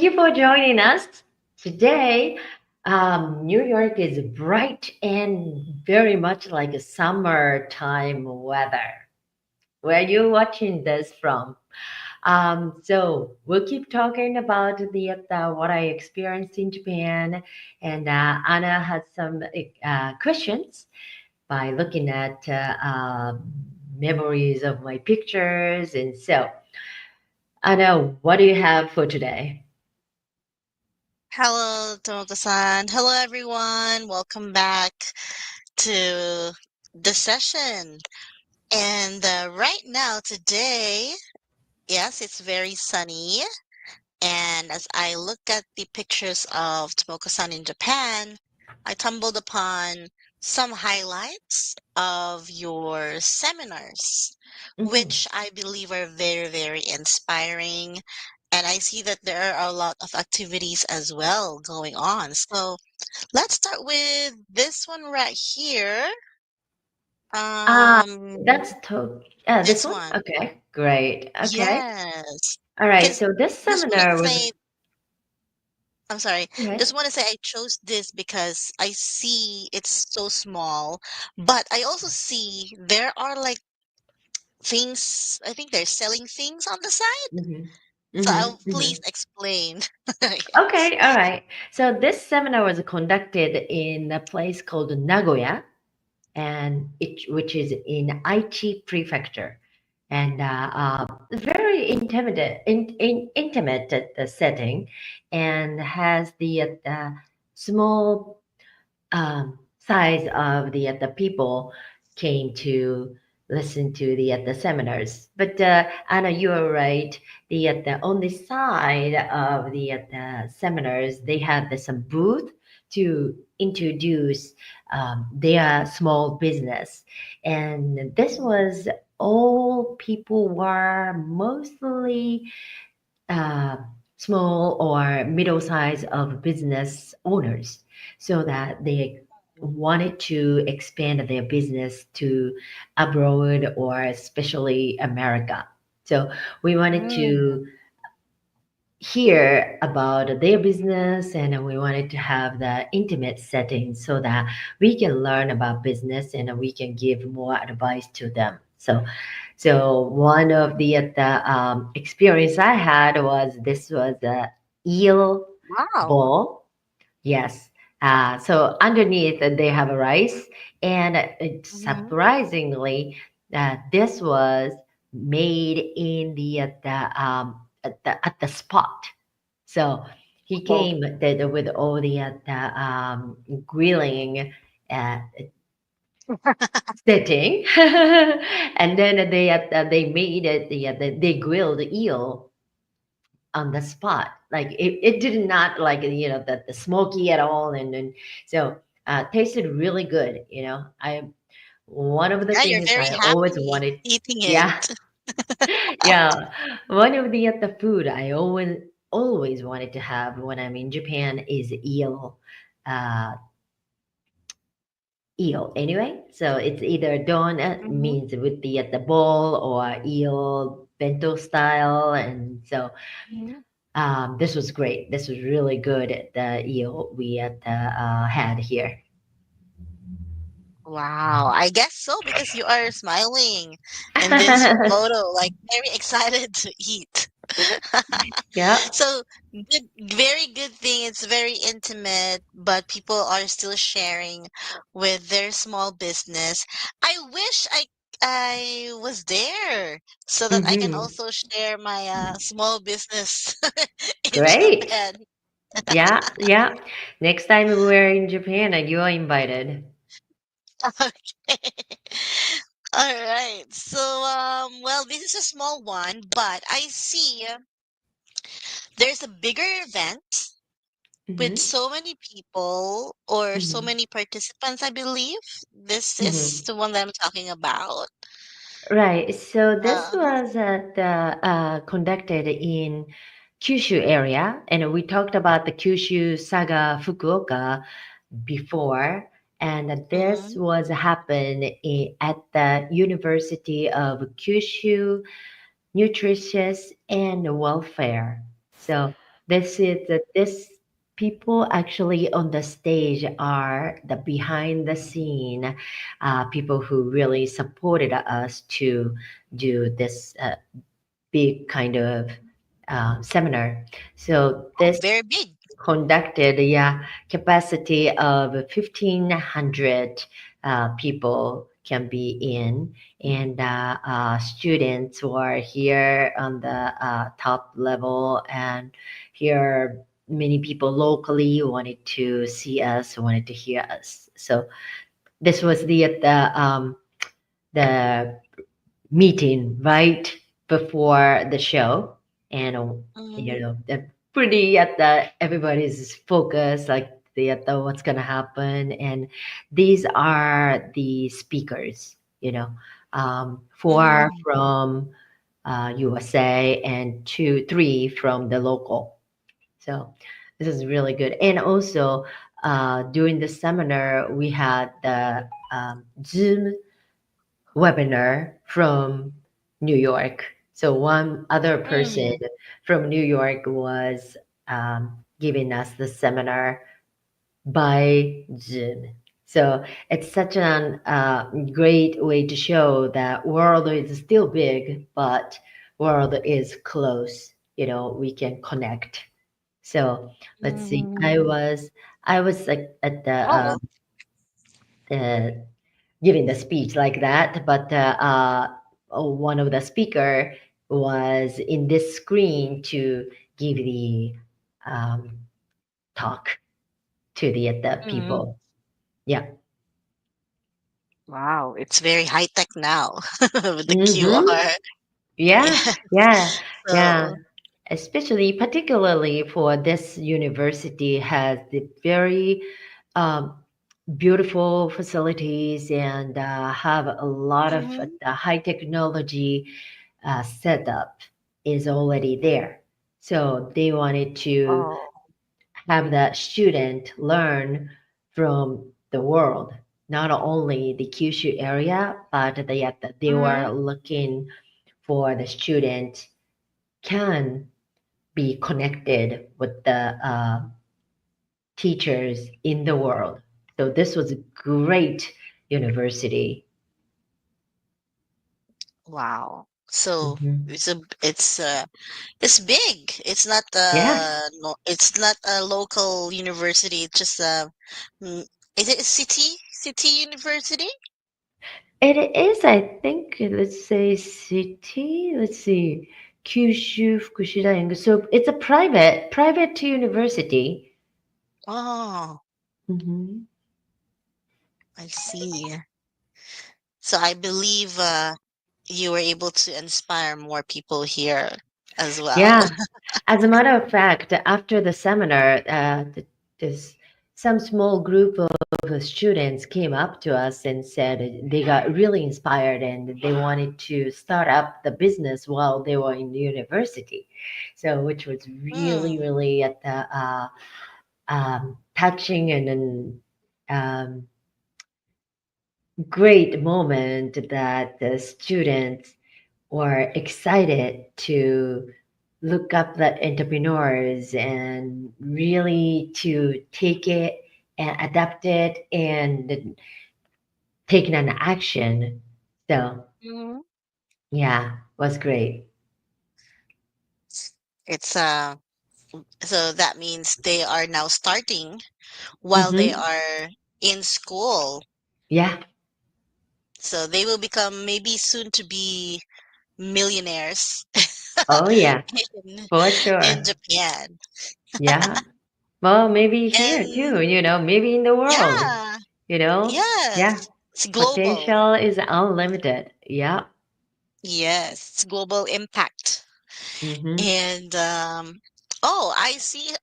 you for joining us today. New York is bright and very much like a summertime weather. Where are you watching this from? So we'll keep talking about the what I experienced in Japan, and Anna had some questions by looking at memories of my pictures, and so Anna, what do you have for today? Hello, Tomoko-san. Hello, everyone. Welcome back to the session. And right now, today, yes, it's very sunny. And as I look at the pictures of Tomoko-san in Japan, I tumbled upon some highlights of your seminars, Mhm. which I believe are very, very inspiring. And I see that there are a lot of activities as well going on. So let's start with this one right here. Ah, Um, that's this this one? one. Okay, great. Okay. Yes. All right. Because So this just want to seminar was say I'm sorry. okay. Just want to say I chose this because I see it's so small, but I also see there are like things, I think they're selling things on the side. Mm-hmm. So Mm-hmm. I'll Mm-hmm. please explain. Yes. Okay, all right. So this seminar was conducted in a place called Nagoya, which is in Aichi Prefecture, and very intimate setting, and has the small size of the people came to listen to the seminars. But Anna, you are right. The on the side of the seminars, they had some booth to introduce their small business, and this was all people were mostly uh, small or middle size of business owners, so that they wanted to expand their business to abroad or especially America. So we wanted Mm. to hear about their business, and we wanted to have the intimate setting so that we can learn about business and we can give more advice to them. So one of the experience I had was this was a eel Wow. ball. Yes. So underneath they have a rice, and Hmm. surprisingly, this was made in the spot. So he Oh. came with all the grilling uh, setting, and then they made it they grilled the eel on the spot. Like it did not like the smoky at all, and so tasted really good. I one of the Yeah, you're things very I always happy wanted. eating it. Yeah, yeah. One of the food I always wanted to have when I'm in Japan is uh, eel. Anyway, so it's either don Hmm. means with the ball or eel bento style, and so this was great. This was really good. The eel we had here. Wow, I guess so because you are smiling in this photo, like very excited to eat. Yeah. So good, very good thing. It's very intimate, but people are still sharing with their small business. I wish I was there so that I can Hmm. also share my small business in Great. Japan. Yeah, yeah. Next time we're in Japan, you are invited. Okay. All right. So, well, this is a small one, but I see there's a bigger event with Hmm. so many people or so Hmm. many participants, I believe. This is Hmm. the one that I'm talking about. Right. So this Uh-huh. was conducted in Kyushu area, and we talked about the Kyushu Saga Fukuoka before, and this Mm-hmm. was happened at the University of Kyushu Nutritious and Welfare. So. This is this people actually on the stage are the behind the scene people who really supported us to do this big kind of seminar. So Oh, this very big. conducted, yeah, capacity of 1,500 people can be in, and students who are here on the top level, and here many people locally wanted to see us, wanted to hear us. So this was the meeting right before the show, and Mm-hmm. the pretty at the everybody's focus like the at the what's gonna happen, and these are the speakers, four Mm-hmm. from USA and two three from the local. So this is really good. And also during the seminar we had the Zoom webinar from New York. So one other person Mm. from New York was giving us the seminar by Zoom. So it's such an great way to show that world is still big, but world is close. We can connect. So let's see. I Mm-hmm. was I was like at Oh. the giving the speech like that, but one of the speaker was in this screen to give the um, talk to the Mm. people. Yeah. Wow, it's very high tech now with the Mm-hmm. QR. Yeah. Yeah. Yeah. Yeah. So, Especially, particularly for this university has the very um, beautiful facilities and have a lot of mhm. the high technology setup is already there. So they wanted to Oh. have that student learn from the world, not only the Kyushu area, but they were Mhm. looking for the student can be connected with the teachers in the world. So this was a great university. Wow. So Hmm. it's big. It's not Yeah, no, it's not a local university. It's just mm, is it a city university? it is. I think. Let's say city. Let's see, Kyushu Fukushida. So it's a private university. Oh, Hmm. I see. So I believe you were able to inspire more people here as well. Yeah. As a matter of fact, after the seminar, this some small group of students came up to us and said they got really inspired and they wanted to start up the business while they were in university. So, which was really, Mm, really at the touching and great moment that the students were excited to look up the entrepreneurs and really to take it and adapt it and taking an action. So mhm. yeah, was great. It's so that means they are now starting while they Hmm. are in school. Yeah. So they will become maybe soon to be millionaires Oh yeah, in for in sure. Japan. Yeah. Well, maybe here And too, maybe in the world, yeah, Yeah. yes, it's global. Potential is unlimited. Yeah. Yes, it's global impact. Mm-hmm. And oh, I see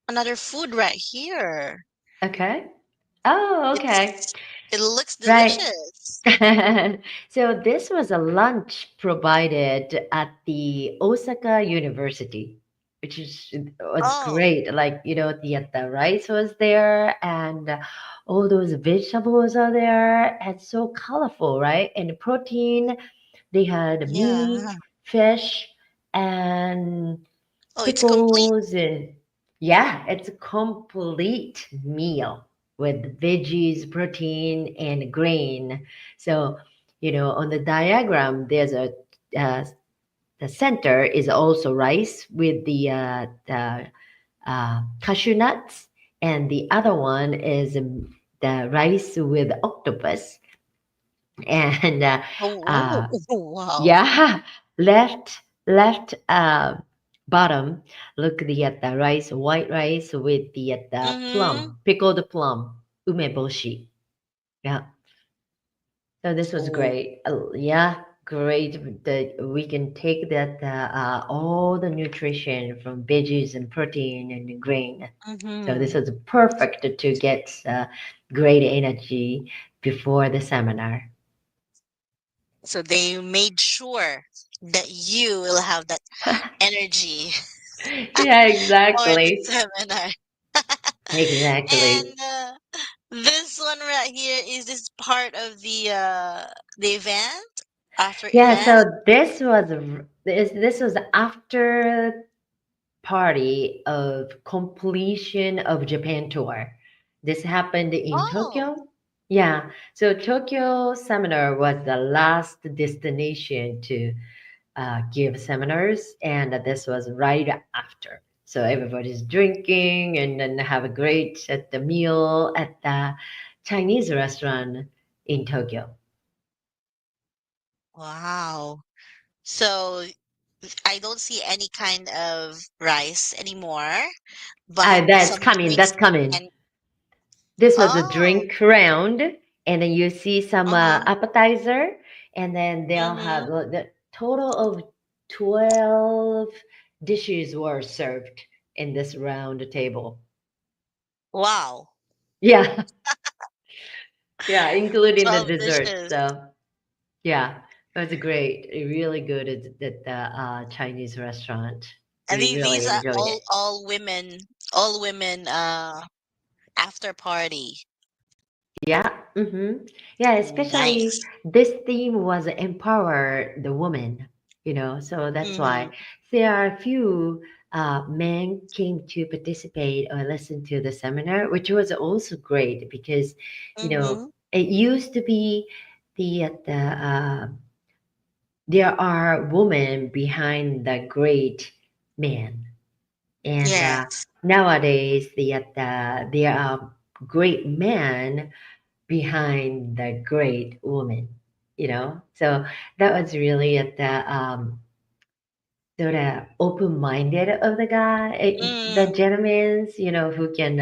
another food right here. Okay. Oh, okay. It's it looks Right. delicious. So this was a lunch provided at the Osaka University, which was Oh, great. Like, the rice was there and all those vegetables are there. And so colorful, right? And protein, they had meat, yeah. fish, and Oh, it's complete. pickles. Yeah, it's a complete meal with veggies, protein, and grain. So, on the diagram, there's uh, the center is also rice with the cashew nuts, and the other one is the rice with octopus, and Oh, uh, wow. yeah, left bottom. Look at the rice, white rice with the Mm-hmm. plum, pickled plum, umeboshi. Yeah, so this was Oh, great. Yeah, great. That we can take that all the nutrition from veggies and protein and grain. So this mm-hmm. was perfect to get great energy before the seminar. So they made sure that you will have that energy Yeah, for the exactly. seminar. Exactly. And this one right here is this part of the event after Yeah, event. so this was after party of completion of Japan tour. This happened in Oh, Tokyo. Yeah, so Tokyo seminar was the last destination to give seminars, and this was right after. So everybody's drinking and then have a great at the meal at the Chinese restaurant in Tokyo. wow. So I don't see any kind of rice anymore, but That's some coming. drinks That's coming. and This was a oh, drink round, and then you see some uh-huh. appetizer, and then they'll have Mm-hmm. the total of 12 dishes were served in this round table. Wow. Yeah, yeah, including the 12 dessert. dishes. So yeah, it was great. Really good at the Chinese restaurant. And We these really are enjoyed it. all women after party. Yeah, yeah. Especially Nice. this theme was empower the woman. So that's why Mm-hmm. there are a few men came to participate or listen to the seminar, which was also great because Mm-hmm. it used to be there are women behind the great man, and Yes. nowadays there are great men behind the great woman. So that was really at the sort of open-minded of the guy, the Mm, gentlemen, who can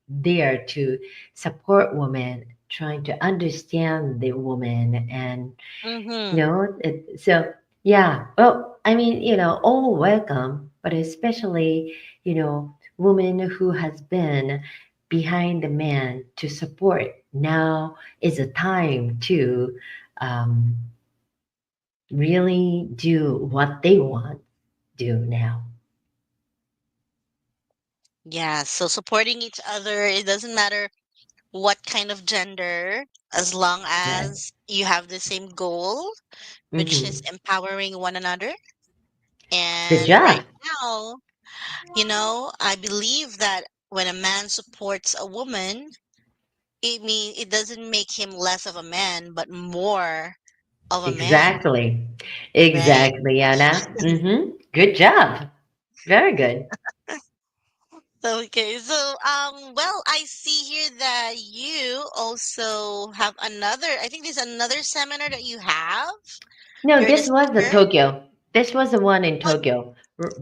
there to support women, trying to understand the woman, and mm-hmm. so yeah. Well, I mean, all welcome, but especially, woman who has been behind the man to support. Now is a time to um, really do what they want do now. Yeah. So supporting each other, it doesn't matter what kind of gender, as long Right. as you have the same goal, which is Hmm. empowering one another. Good And right job. now, I believe that when a man supports a woman, it doesn't make him less of a man, but more of a man, Exactly. right? Exactly, Anna. Good job. Very good. Okay, so well, I see here that you also have another, I think there's another seminar that you have. No, You're the this was the speaker. Tokyo. This was the one in Oh, Tokyo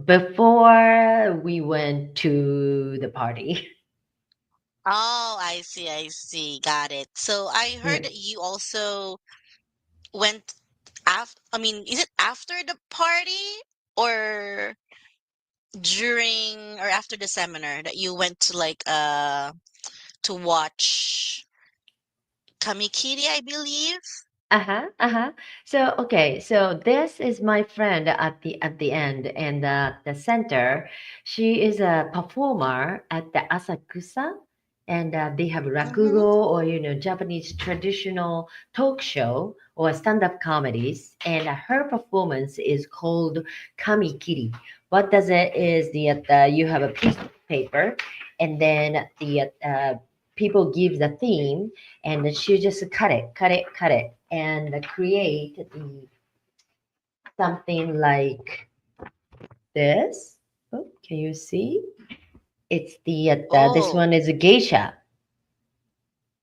before we went to the party. oh, I see. Got it. So I heard Yeah. that you also went after, I mean, is it after the party or during or after the seminar that you went to like to watch Kamikiri, I believe? Uh-huh, uh-huh. So okay, so this is my friend at the end, and the center. She is a performer at the Asakusa, and they have Mm-hmm. rakugo, or Japanese traditional talk show or stand-up comedies, and her performance is called kamikiri. What does it is you have a piece of paper, and then the people give the theme, and then she just cut it, and create the something like this. Oh, can you see? It's this Oh, one is a geisha,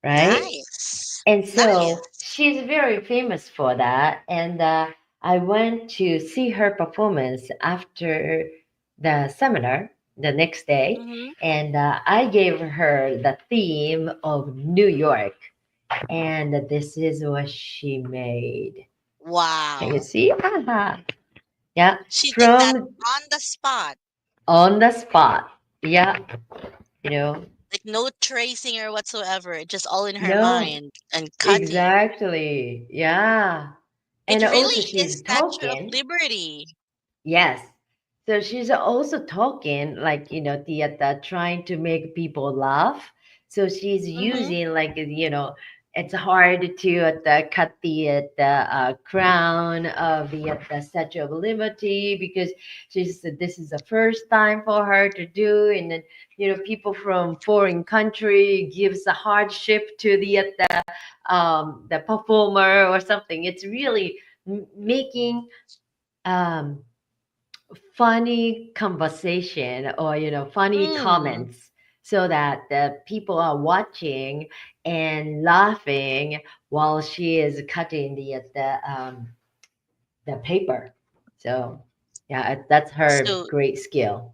right? nice. And so Nice. she's very famous for that. And I went to see her performance after the seminar the next day, Mm-hmm. and I gave her the theme of New York, and this is what she made. Can you Wow. see? Haha. Yeah, She did that from on the spot. on the spot. Yeah, you know, Like no tracing or whatsoever. Just all in her no, mind and cutting. exactly. Yeah. It And also really is she's Statue of talking. Liberty. Yes. So she's also talking like, trying to make people laugh. So she's Mm-hmm. using like, it's hard to cut the crown of the Statue of Liberty, because she said this is the first time for her to do. And then, people from foreign country gives a hardship to the performer or something. It's really making um funny conversation, or funny Mm. comments, so that the people are watching and laughing while she is cutting the paper. So yeah, that's her So, great skill.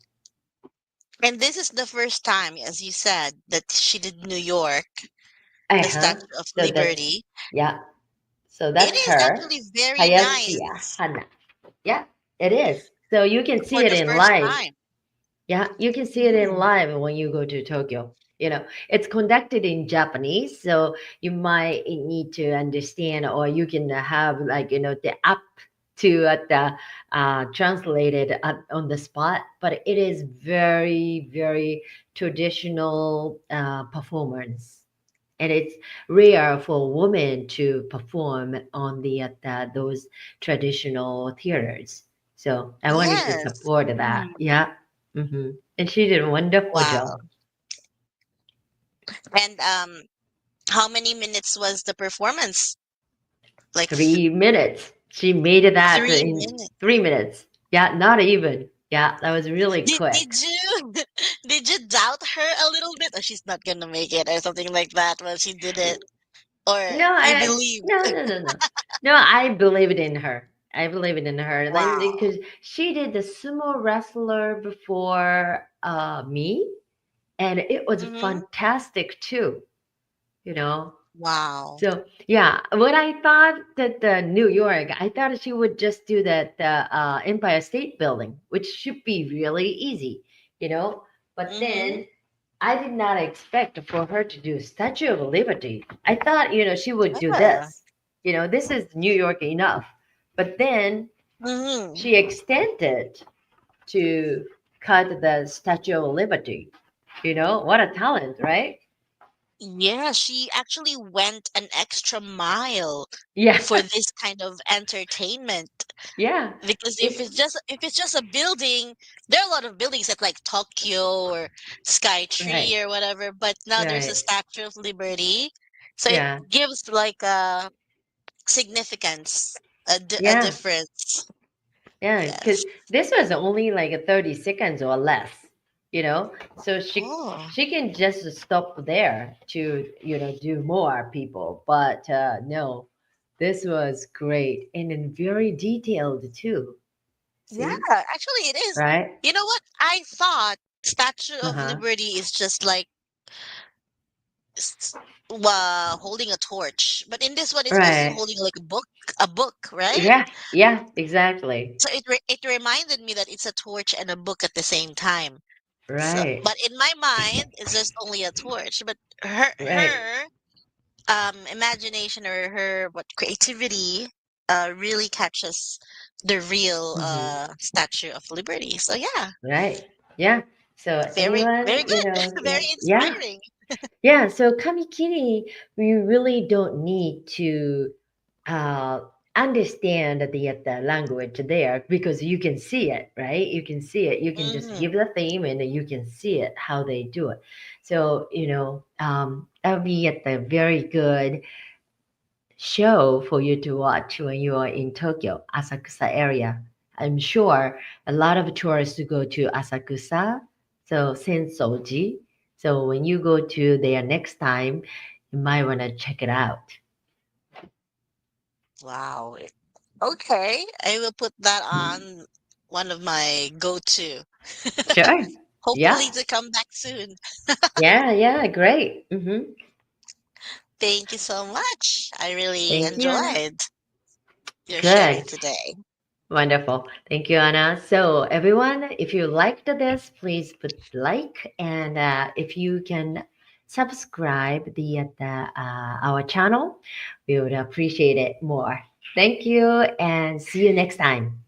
and this is the first time, as you said, that she did New York, the Uh-huh. Statue of So that's, Liberty. yeah, so It that's is her. actually very Hayashia nice Hana. Yeah, it is. So you can see for it the in first live. time. Yeah, you can see it in Mm. live when you go to Tokyo. It's conducted in Japanese, so you might need to understand, or you can have like the app to translate it on the spot. But it is very, very traditional performance, and it's rare for women to perform on those traditional theaters. So I wanted to Yes. support that. Mm. Yeah. And she did a wonderful Wow. job. And how many minutes was the performance? Like 3 minutes. She made it that three in minutes. 3 minutes. Yeah, not even. Yeah, that was really Did quick. you did you doubt her a little bit? Or she's not gonna make it or something like that when she did it? Or No, you believe? no. No, I believed in her. I believed in her, like, Wow. because she did the sumo wrestler before me, and it was Mm-hmm. fantastic too. You know, Wow. So yeah, when I thought that New York, I thought she would just do the Empire State Building, which should be really easy, you know. But Mm-hmm. then I did not expect for her to do Statue of Liberty. I thought she would do Yeah. this. This is New York enough. But then Mm-hmm. she extended to cut the Statue of Liberty. What a talent, right? Yeah, she actually went an extra mile Yeah, for this kind of entertainment. yeah. Because It's if it's just a building, there are a lot of buildings at like Tokyo or Sky right, Tree or whatever, but now there's a right. Statue of Liberty. So it Yeah, gives like a significance, a yeah, difference. yeah. Because Yes. this was only like a 30 seconds or less, So Oh, she can just stop there to do more people. But no, this was great, and then very detailed too. yeah, See, actually it is. right? You know what? I thought Statue Uh of huh. Liberty is just like s- holding a torch, but in this one, it's also Right. holding like a book, right? Yeah. Yeah. Exactly. So it reminded me that it's a torch and a book at the same time. So, Right. but in my mind, it's just only a torch. But Right. her imagination or her what creativity really catches the real Mm-hmm. Statue of Liberty. So yeah, Right. Yeah. So very anyone, very good, yeah, very yeah. inspiring. Yeah, so kamikiri, we really don't need to uh, understand the language there because you can see it, right? You can see it. You can just Mm, give the theme and you can see it how they do it. So that would be at the very good show for you to watch when you are in Tokyo, Asakusa area. I'm sure a lot of tourists go to Asakusa, so Sensoji. So when you go to there next time, you might want to check it out. wow. Okay, I will put that on one of my go-to. Sure. Hopefully Yeah. to come back soon. Yeah. Yeah. Great. Thank you so much. I really Thank you, Anna. enjoyed your sharing Good. today. Wonderful. Thank you, Anna. So, everyone, if you liked this, please put like, and if you can subscribe our channel, we would appreciate it more. Thank you, and see you next time.